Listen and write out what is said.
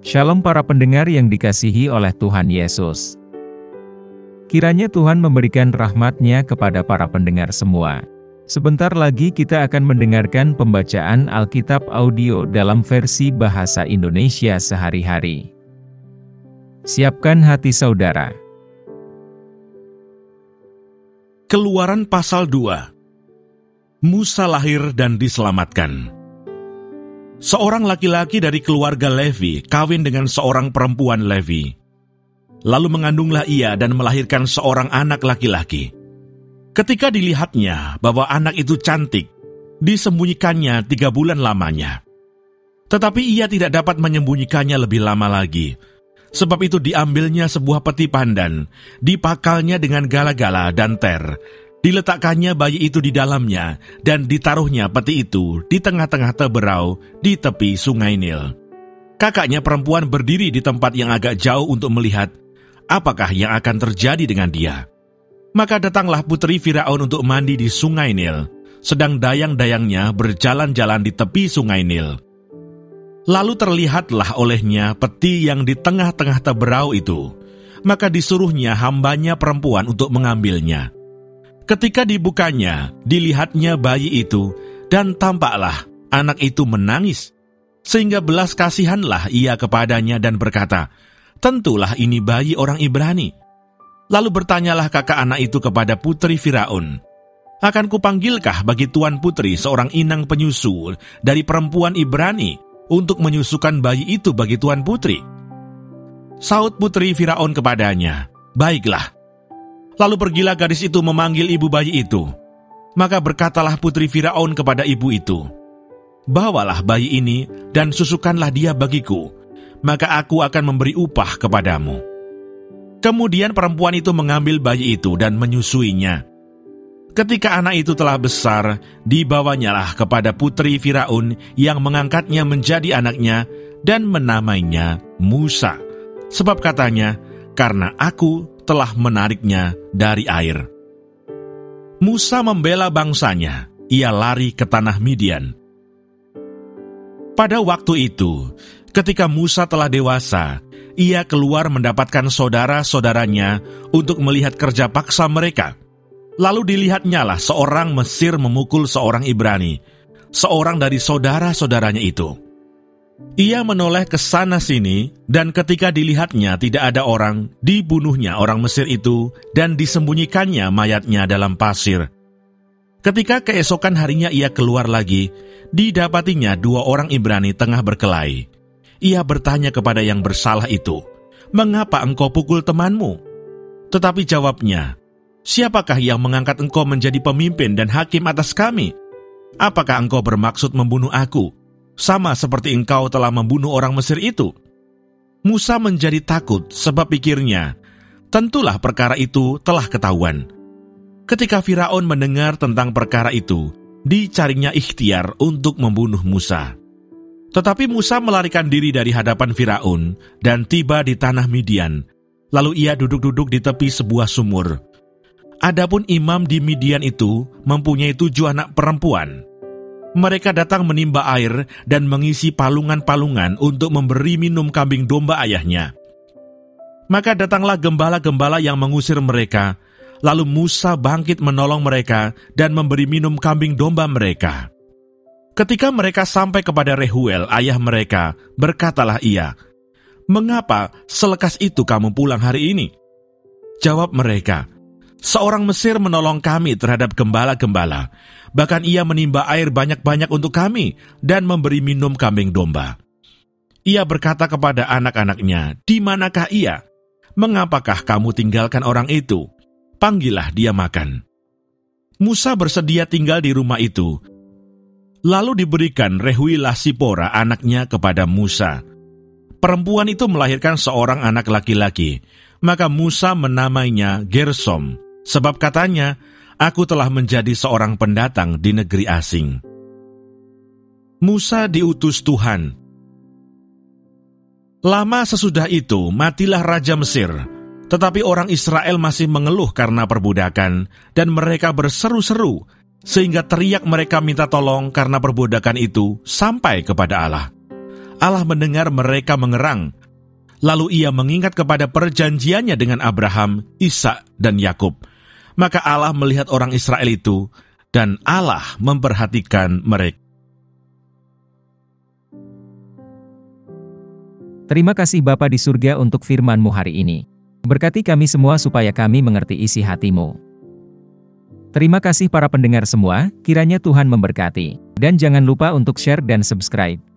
Shalom para pendengar yang dikasihi oleh Tuhan Yesus. Kiranya Tuhan memberikan rahmat-Nya kepada para pendengar semua. Sebentar lagi kita akan mendengarkan pembacaan Alkitab audio dalam versi bahasa Indonesia sehari-hari. Siapkan hati saudara. Keluaran pasal 2. Musa lahir dan diselamatkan. Seorang laki-laki dari keluarga Levi kawin dengan seorang perempuan Levi. Lalu mengandunglah ia dan melahirkan seorang anak laki-laki. Ketika dilihatnya bahwa anak itu cantik, disembunyikannya 3 bulan lamanya. Tetapi ia tidak dapat menyembunyikannya lebih lama lagi. Sebab itu diambilnya sebuah peti pandan, dipakalnya dengan gala-gala dan ter, diletakkannya bayi itu di dalamnya, dan ditaruhnya peti itu di tengah-tengah teberau di tepi sungai Nil. Kakaknya perempuan berdiri di tempat yang agak jauh untuk melihat apakah yang akan terjadi dengan dia. Maka datanglah putri Firaun untuk mandi di sungai Nil, sedang dayang-dayangnya berjalan-jalan di tepi sungai Nil. Lalu terlihatlah olehnya peti yang di tengah-tengah teberau itu, maka disuruhnya hambanya perempuan untuk mengambilnya. Ketika dibukanya, dilihatnya bayi itu, dan tampaklah anak itu menangis. Sehingga belas kasihanlah ia kepadanya dan berkata, "Tentulah ini bayi orang Ibrani." Lalu bertanyalah kakak anak itu kepada putri Firaun, "Akan kupanggilkah bagi tuan putri seorang inang penyusu dari perempuan Ibrani untuk menyusukan bayi itu bagi tuan putri?" Saut putri Firaun kepadanya, "Baiklah." Lalu pergilah gadis itu memanggil ibu bayi itu. Maka berkatalah putri Firaun kepada ibu itu, "Bawalah bayi ini dan susukanlah dia bagiku, maka aku akan memberi upah kepadamu." Kemudian perempuan itu mengambil bayi itu dan menyusuinya. Ketika anak itu telah besar, dibawanyalah kepada putri Firaun yang mengangkatnya menjadi anaknya dan menamainya Musa. Sebab katanya, "Karena aku telah menariknya dari air." Musa membela bangsanya, ia lari ke tanah Midian. Pada waktu itu, ketika Musa telah dewasa, ia keluar mendapatkan saudara-saudaranya untuk melihat kerja paksa mereka. Lalu dilihatnyalah seorang Mesir memukul seorang Ibrani, seorang dari saudara-saudaranya itu. Ia menoleh ke sana-sini, dan ketika dilihatnya tidak ada orang, dibunuhnya orang Mesir itu, dan disembunyikannya mayatnya dalam pasir. Ketika keesokan harinya ia keluar lagi, didapatinya 2 orang Ibrani tengah berkelahi. Ia bertanya kepada yang bersalah itu, "Mengapa engkau pukul temanmu?" Tetapi jawabnya, "Siapakah yang mengangkat engkau menjadi pemimpin dan hakim atas kami? Apakah engkau bermaksud membunuh aku, sama seperti engkau telah membunuh orang Mesir itu?" Musa menjadi takut sebab pikirnya, tentulah perkara itu telah ketahuan. Ketika Firaun mendengar tentang perkara itu, dicarinya ikhtiar untuk membunuh Musa. Tetapi Musa melarikan diri dari hadapan Firaun dan tiba di tanah Midian. Lalu ia duduk-duduk di tepi sebuah sumur. Adapun imam di Midian itu mempunyai 7 anak perempuan. Mereka datang menimba air dan mengisi palungan-palungan untuk memberi minum kambing domba ayahnya. Maka datanglah gembala-gembala yang mengusir mereka, lalu Musa bangkit menolong mereka dan memberi minum kambing domba mereka. Ketika mereka sampai kepada Rehuel, ayah mereka, berkatalah ia, "Mengapa selekas itu kamu pulang hari ini?" Jawab mereka, "Seorang Mesir menolong kami terhadap gembala-gembala. Bahkan ia menimba air banyak-banyak untuk kami dan memberi minum kambing domba." Ia berkata kepada anak-anaknya, "Di manakah ia? Mengapakah kamu tinggalkan orang itu? Panggillah dia makan." Musa bersedia tinggal di rumah itu. Lalu diberikan Rehuilah Sipora anaknya kepada Musa. Perempuan itu melahirkan seorang anak laki-laki, maka Musa menamainya Gersom, sebab katanya, "Aku telah menjadi seorang pendatang di negeri asing." Musa diutus Tuhan. Lama sesudah itu matilah Raja Mesir, tetapi orang Israel masih mengeluh karena perbudakan, dan mereka berseru-seru, sehingga teriak mereka minta tolong karena perbudakan itu sampai kepada Allah. Allah mendengar mereka mengerang. Lalu ia mengingat kepada perjanjiannya dengan Abraham, Ishak, dan Yakub. Maka Allah melihat orang Israel itu, dan Allah memperhatikan mereka. Terima kasih Bapa di surga untuk firman-Mu hari ini. Berkati kami semua supaya kami mengerti isi hati-Mu. Terima kasih para pendengar semua, kiranya Tuhan memberkati. Dan jangan lupa untuk share dan subscribe.